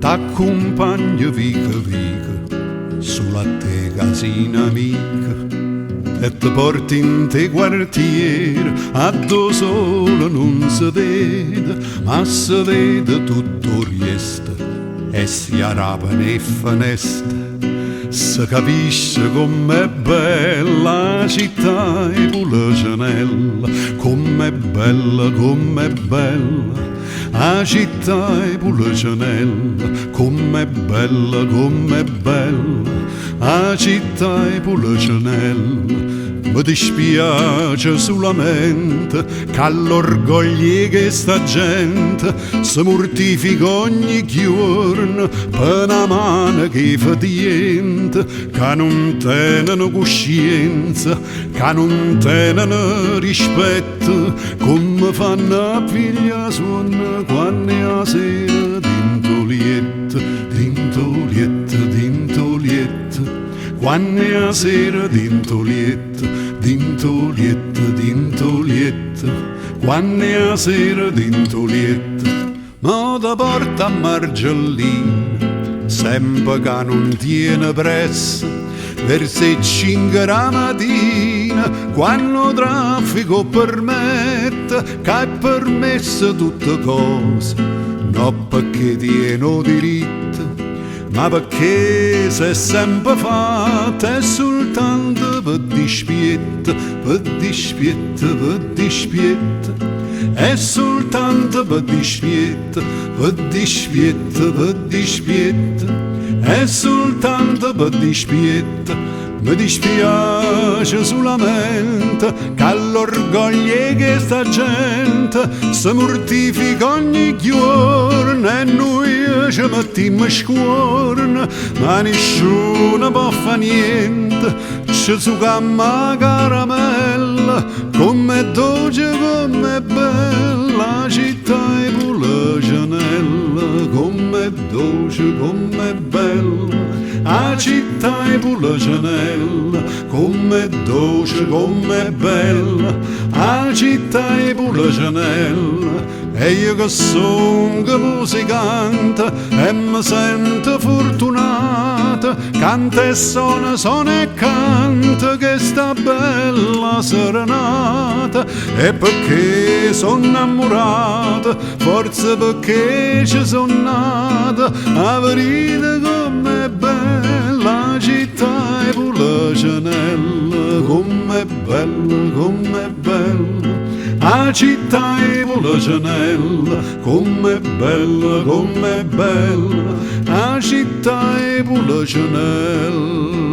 T'accompagno vica vica sulla te casina amica e ti porti in te quartiere a do solo non si vede ma si vede tutto il resto e si arrapano e finestre si capisce com'è bella la città e Pulacenella com'è bella la città è Pulacenella, com'è bella, la città è Pulacenella. Mi dispiace solamente che all'orgoglio che sta gente si mortifica ogni giorno per una mano che fa niente, che non tenono coscienza, che non tenono rispetto, come fanno a pigliare suono quando è la sera d'intolietta, quando è la sera d'intolietta, quando è la sera d'intolietta. Ma da porta a Margellina, sempre che non tiene pressa, verso le 5 la mattina, quando il traffico permette, che è permesso tutte cose, non perché tiene diritto, ma perché se è sempre fatta è soltanto per dispietto, è soltanto per dispietto, è soltanto per dispietto. Mi dispiace solamente che all'orgoglio che sta gente si mortifica ogni giorno e noi ci mettiamo scuorno, ma nessuno può fare niente, ci succhiamo la caramella, com'è dolce, com'è bella la città è Pulacenella, com'è dolce, com'è bella la città è Pulacenella, com'è dolce, com'è bella la città è Pulacenella. E io che sono musicante e mi sento fortunata, canta e suona e canta che sta bella serenata. E perché sono innamorata, forse perché ci sono nata, a verità com'è bella la città è Pulacenella, com'è bella la città è Pulacenella, com'è bella la città è Pulacenella.